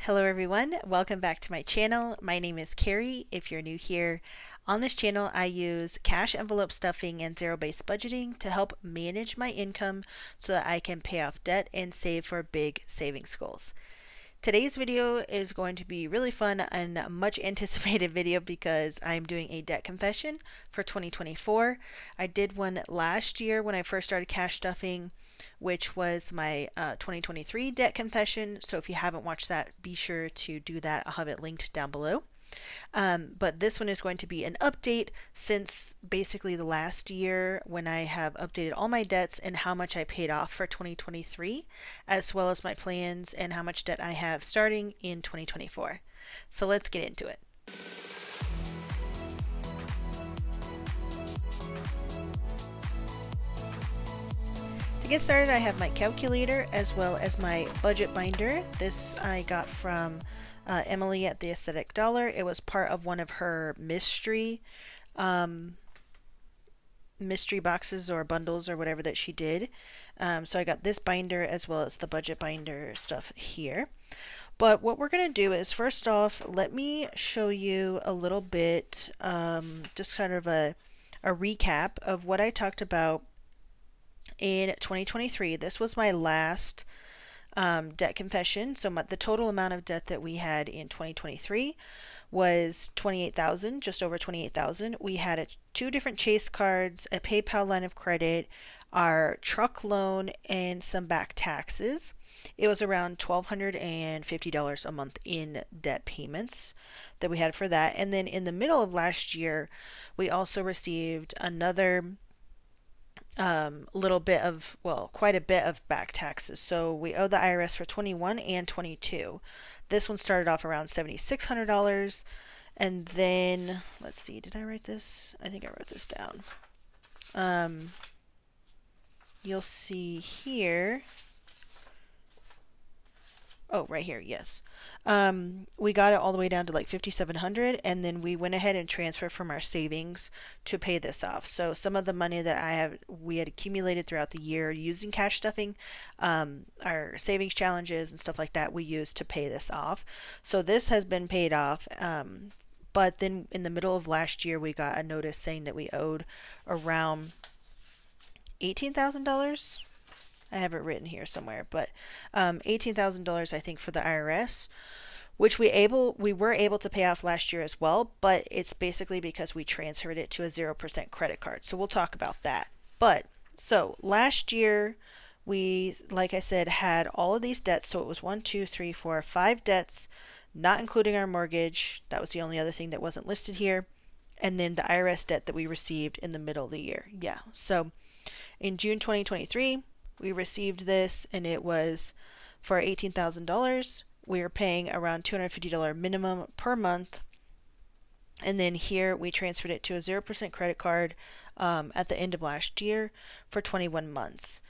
Hello everyone, welcome back to my channel. My name is Carrie if you're new here. On this channel I use cash envelope stuffing and zero-based budgeting to help manage my income so that I can pay off debt and save for big savings goals. Today's video is going to be really fun and a much anticipated video because I'm doing a debt confession for 2024. I did one last year when I first started cash stuffing, which was my 2023 debt confession. So if you haven't watched that, be sure to do that. I'll have it linked down below. But this one is going to be an update since basically the last year when I have updated all my debts and how much I paid off for 2023, as well as my plans and how much debt I have starting in 2024. So let's get into it. To get started, I have my calculator as well as my budget binder. This I got from Emily at the Aesthetic Dollar. It was part of one of her mystery boxes or bundles or whatever that she did. So I got this binder as well as the budget binder stuff here. But what we're going to do is, first off, let me show you a little bit, just kind of a recap of what I talked about in 2023. This was my last debt confession. So the total amount of debt that we had in 2023 was $28,000, just over $28,000. We had two different Chase cards, a PayPal line of credit, our truck loan, and some back taxes. It was around $1,250 a month in debt payments that we had for that. And then in the middle of last year, we also received another little bit of, well, quite a bit of back taxes. So we owe the IRS for 21 and 22. This one started off around $7,600. And then, let's see, did I write this? I think I wrote this down. You'll see here. Oh, right here, yes. We got it all the way down to like $5,700, and then we went ahead and transferred from our savings to pay this off. So some of the money that we had accumulated throughout the year using cash stuffing, our savings challenges and stuff like that, we used to pay this off. So this has been paid off. But then in the middle of last year, we got a notice saying that we owed around $18,000. I have it written here somewhere, but $18,000 I think for the IRS, which we were able to pay off last year as well, but it's basically because we transferred it to a 0% credit card. So we'll talk about that. But so last year we, like I said, had all of these debts. So it was 1, 2, 3, 4, 5 debts, not including our mortgage. That was the only other thing that wasn't listed here. And then the IRS debt that we received in the middle of the year. Yeah. So in June 2023, we received this, and it was for $18,000. We were paying around $250 minimum per month. And then here we transferred it to a 0% credit card at the end of last year for 21 months.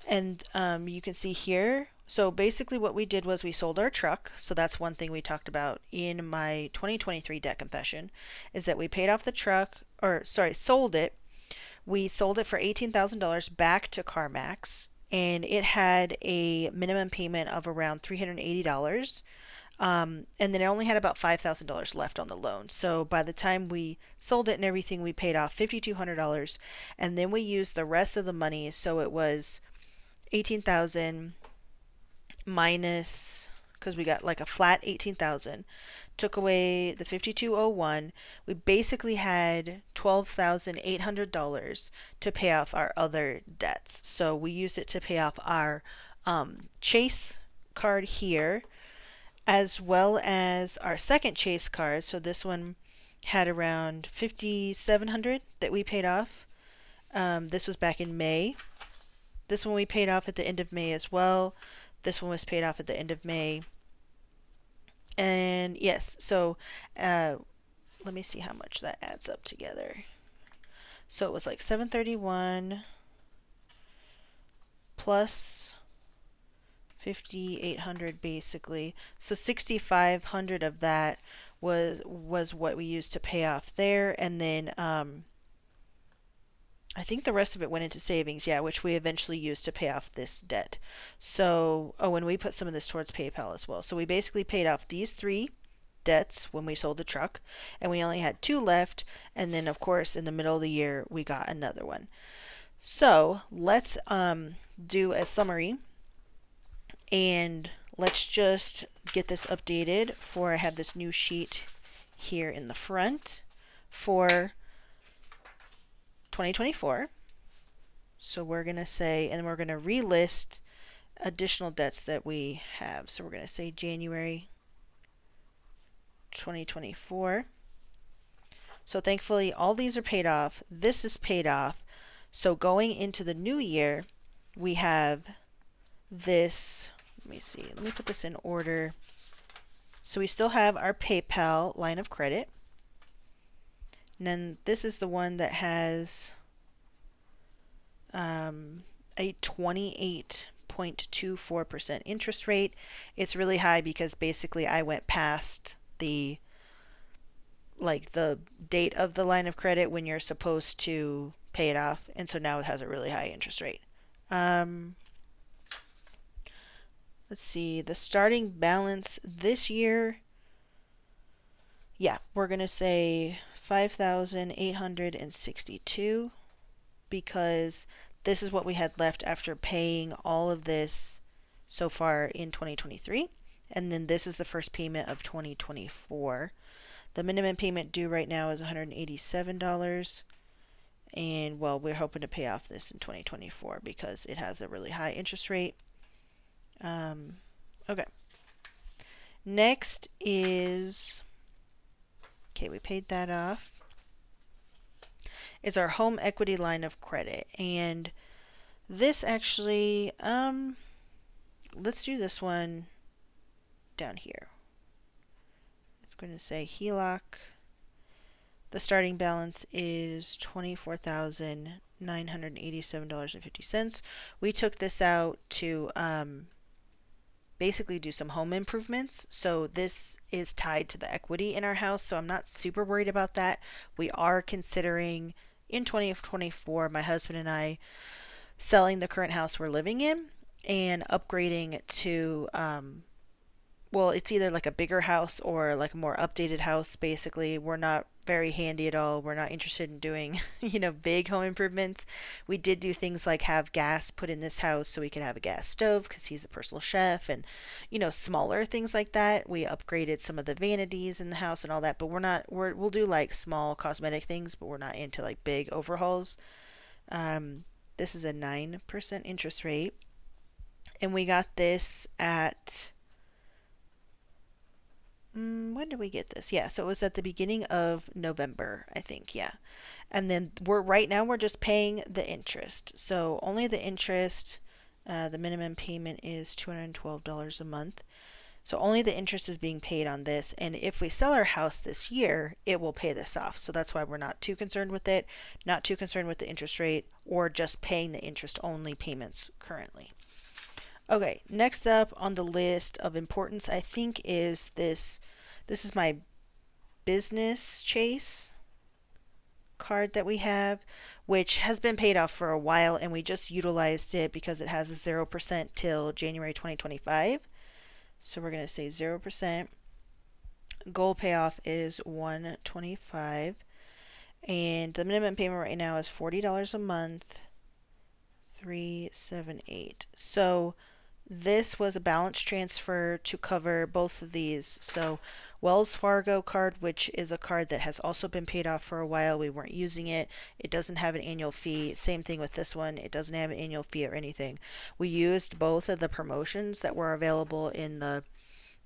And you can see here, so basically what we did was we sold our truck. So that's one thing we talked about in my 2023 debt confession, is that we paid off the truck, or sorry, sold it. We sold it for $18,000 back to CarMax, and it had a minimum payment of around $380. And then it only had about $5,000 left on the loan. So by the time we sold it and everything, we paid off $5,200, and then we used the rest of the money. So it was $18,000 minus, because we got like a flat $18,000, took away the $5,201. We basically had $12,800 to pay off our other debts. So we used it to pay off our Chase card here, as well as our second Chase card. So this one had around $5,700 that we paid off. This was back in May. This one we paid off at the end of May as well. This one was paid off at the end of May. And yes, so let me see how much that adds up together. So it was like $731 plus $5,800 basically. So $6,500 of that was what we used to pay off there, and then I think the rest of it went into savings, yeah, which we eventually used to pay off this debt. So, oh, and we put some of this towards PayPal as well. So we basically paid off these three debts when we sold the truck, and we only had two left. And then, of course, in the middle of the year, we got another one. So let's do a summary, and let's just get this updated for I have this new sheet here in the front for 2024. So we're going to say, and we're going to relist additional debts that we have. So we're going to say January 2024. So thankfully all these are paid off. This is paid off. So going into the new year, we have this, let me see, let me put this in order. So we still have our PayPal line of credit. And then this is the one that has a 28.24% interest rate. It's really high because basically I went past the date of the line of credit when you're supposed to pay it off, and so now it has a really high interest rate. Let's see, the starting balance this year, yeah, we're gonna say 5,862 because this is what we had left after paying all of this so far in 2023, and then this is the first payment of 2024. The minimum payment due right now is $187, and well, we're hoping to pay off this in 2024 because it has a really high interest rate. Okay. Next is, okay, we paid that off, is our home equity line of credit. And this actually, let's do this one down here. It's going to say HELOC. The starting balance is $24,987.50. We took this out to basically do some home improvements. So this is tied to the equity in our house, so I'm not super worried about that. We are considering in 2024, my husband and I, selling the current house we're living in and upgrading to well, it's either like a bigger house or like a more updated house. Basically, we're not very handy at all. We're not interested in doing, big home improvements. We did do things like have gas put in this house so we could have a gas stove because he's a personal chef, and, smaller things like that. We upgraded some of the vanities in the house and all that, but we'll do like small cosmetic things, but we're not into like big overhauls. This is a 9% interest rate, and we got this at, when did we get this? Yeah, so it was at the beginning of November, I think, yeah. And then right now we're just paying the interest. So only the interest, the minimum payment is $212 a month. So only the interest is being paid on this. And if we sell our house this year, it will pay this off. So that's why we're not too concerned with it, not too concerned with the interest rate, or just paying the interest only payments currently. Okay, next up on the list of importance, I think, is this. This is my business Chase card that we have, which has been paid off for a while, and we just utilized it because it has a 0% till January 2025. So we're going to say 0%. Goal payoff is $125, and the minimum payment right now is $40 a month, $378. So this was a balance transfer to cover both of these. So Wells Fargo card, which is a card that has also been paid off for a while. We weren't using it. It doesn't have an annual fee. Same thing with this one. It doesn't have an annual fee or anything. We used both of the promotions that were available in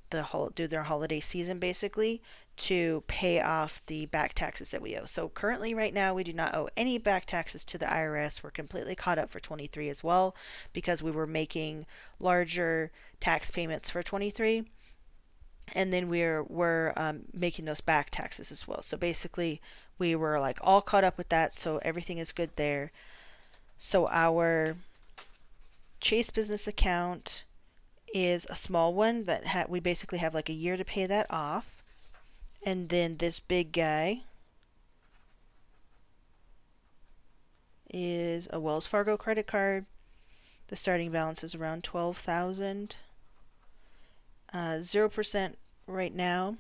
through their holiday season, basically, to pay off the back taxes that we owe. So currently right now we do not owe any back taxes to the IRS. We're completely caught up for 23 as well because we were making larger tax payments for 23, and then we're making those back taxes as well. So basically we were like all caught up with that, so everything is good there. So our Chase business account is a small one that we basically have like a year to pay that off. And then this big guy is a Wells Fargo credit card. The starting balance is around $12,000. 0% right now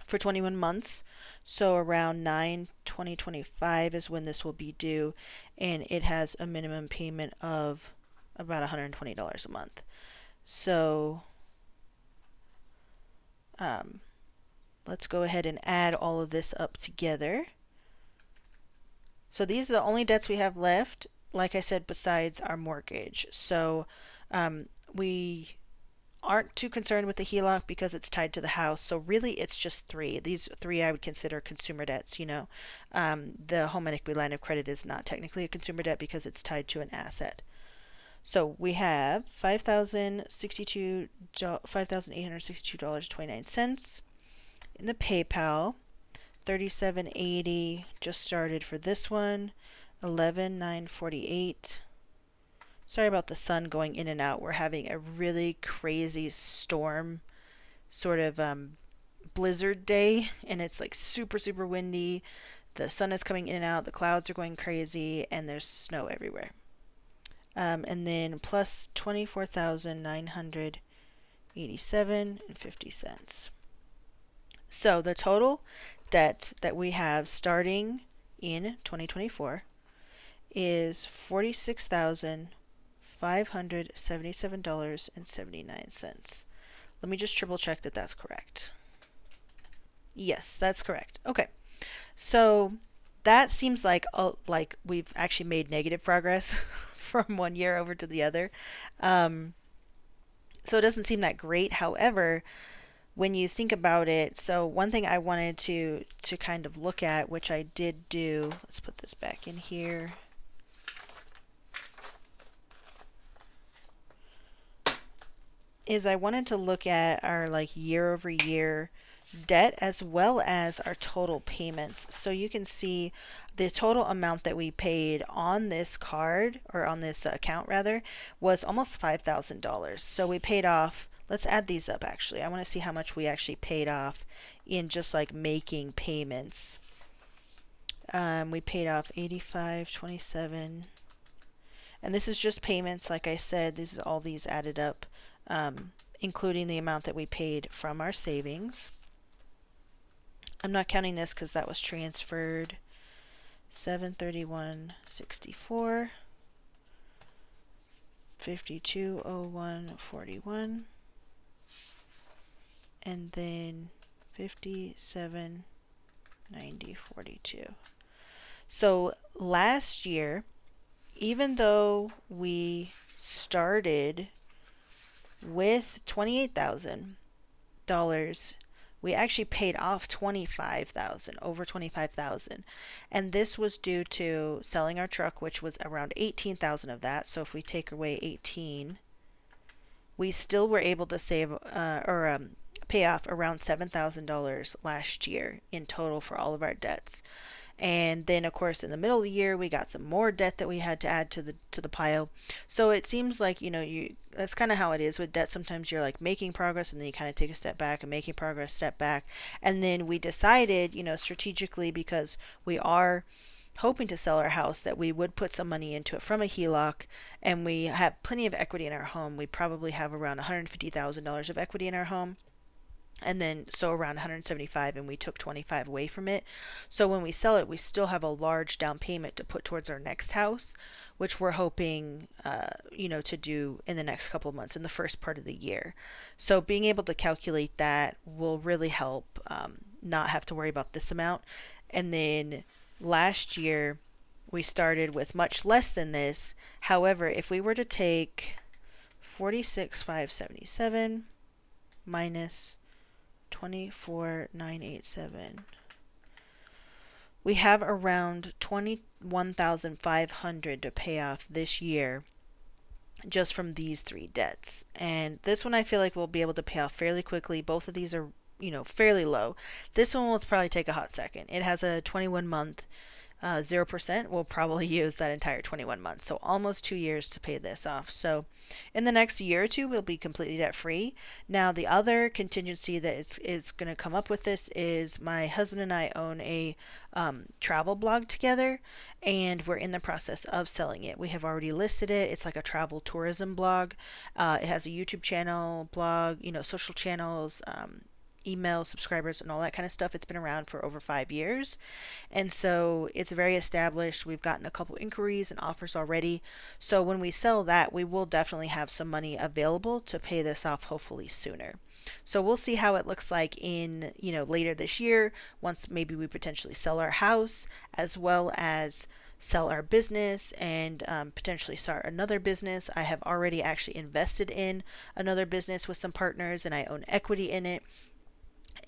for 21 months. So around 9/2025 is when this will be due, and it has a minimum payment of about $120 a month. So let's go ahead and add all of this up together. So these are the only debts we have left, like I said, besides our mortgage. So we aren't too concerned with the HELOC because it's tied to the house. So really it's just three. These three I would consider consumer debts, you know. The home equity line of credit is not technically a consumer debt because it's tied to an asset. So we have $5,862.29 in the PayPal. $37.80 just started for this one. $11,948. Sorry about the sun going in and out. We're having a really crazy storm, sort of blizzard day, and it's like super, super windy. The sun is coming in and out. The clouds are going crazy, and there's snow everywhere. And then plus $24,987.50. So the total debt that we have starting in 2024 is $46,577.79. Let me just triple check that that's correct. Yes, that's correct. Okay, so that seems like we've actually made negative progress from one year over to the other. So it doesn't seem that great. However, when you think about it, so one thing I wanted to kind of look at, which I did do, let's put this back in here. Is I wanted to look at our like year over year debt as well as our total payments. So you can see the total amount that we paid on this card, or on this account rather, was almost $5,000. So we paid off, let's add these up actually. I want to see how much we actually paid off in just like making payments. We paid off $85.27. And this is just payments, like I said, this is all these added up, including the amount that we paid from our savings. I'm not counting this because that was transferred. $731.64, $52.01.41, and then $57.90.42. So last year, even though we started with $28,000, we actually paid off $25,000, over $25,000. And this was due to selling our truck, which was around $18,000 of that. So if we take away 18, we still were able to save pay off around $7,000 last year in total for all of our debts. And then of course in the middle of the year we got some more debt that we had to add to the pile. So it seems like, you know, that's kind of how it is with debt. Sometimes you're like making progress and then you kind of take a step back and making progress, step back. And then we decided, you know, strategically, because we are hoping to sell our house, that we would put some money into it from a HELOC, and we have plenty of equity in our home. We probably have around $150,000 of equity in our home. And then so around 175, and we took 25 away from it. So when we sell it, we still have a large down payment to put towards our next house, which we're hoping you know, to do in the next couple of months, in the first part of the year. So being able to calculate that will really help not have to worry about this amount. And then last year we started with much less than this. However, if we were to take 46,577 minus 24,987, we have around 21,500 to pay off this year just from these three debts. And this one I feel like we'll be able to pay off fairly quickly. Both of these are, you know, fairly low. This one will probably take a hot second. It has a 21-month 0%, we'll probably use that entire 21 months. So almost 2 years to pay this off. So in the next year or two, we'll be completely debt free. Now, the other contingency that is going to come up with this is my husband and I own a travel blog together, and we're in the process of selling it. We have already listed it. It's like a travel tourism blog. It has a YouTube channel, blog, social channels, email subscribers and all that kind of stuff. It's been around for over 5 years, and so it's very established. We've gotten a couple inquiries and offers already, so when we sell that, we will definitely have some money available to pay this off, hopefully sooner. So we'll see how it looks like in later this year, once maybe we potentially sell our house, as well as sell our business and potentially start another business. I have already actually invested in another business with some partners, and I own equity in it,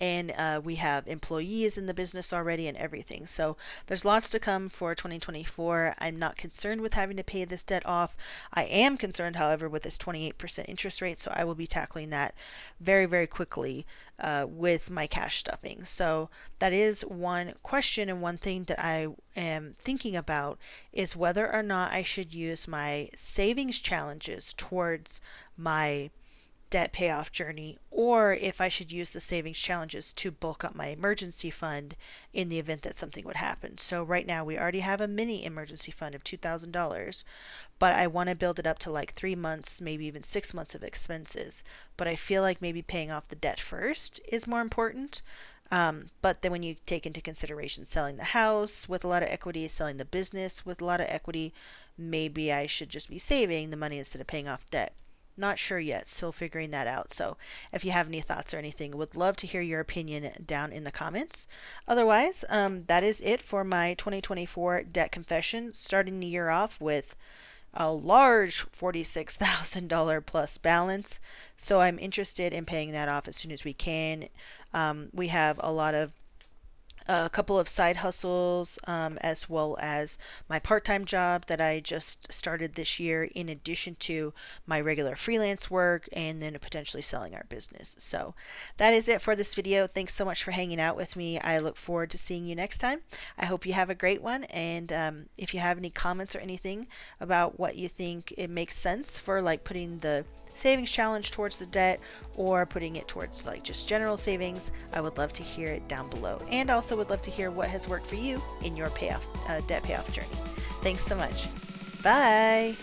and we have employees in the business already and everything. So there's lots to come for 2024. I'm not concerned with having to pay this debt off. I am concerned, however, with this 28% interest rate, so I will be tackling that very, very quickly with my cash stuffing. So that is one question, and one thing that I am thinking about is whether or not I should use my savings challenges towards my debt payoff journey, or if I should use the savings challenges to bulk up my emergency fund in the event that something would happen. So right now we already have a mini emergency fund of $2,000, but I want to build it up to like 3 months, maybe even 6 months of expenses. But I feel like maybe paying off the debt first is more important. But then when you take into consideration selling the house with a lot of equity, selling the business with a lot of equity, maybe I should just be saving the money instead of paying off debt. Not sure yet, still figuring that out. So if you have any thoughts or anything, would love to hear your opinion down in the comments. Otherwise, that is it for my 2024 debt confession, starting the year off with a large $46,000 plus balance. So I'm interested in paying that off as soon as we can. We have a couple of side hustles, as well as my part-time job that I just started this year, in addition to my regular freelance work, and then potentially selling our business. So that is it for this video. Thanks so much for hanging out with me. I look forward to seeing you next time. I hope you have a great one, and if you have any comments or anything about what you think it makes sense for, like putting the savings challenge towards the debt or putting it towards like just general savings, I would love to hear it down below, and also would love to hear what has worked for you in your debt payoff journey. Thanks so much. Bye.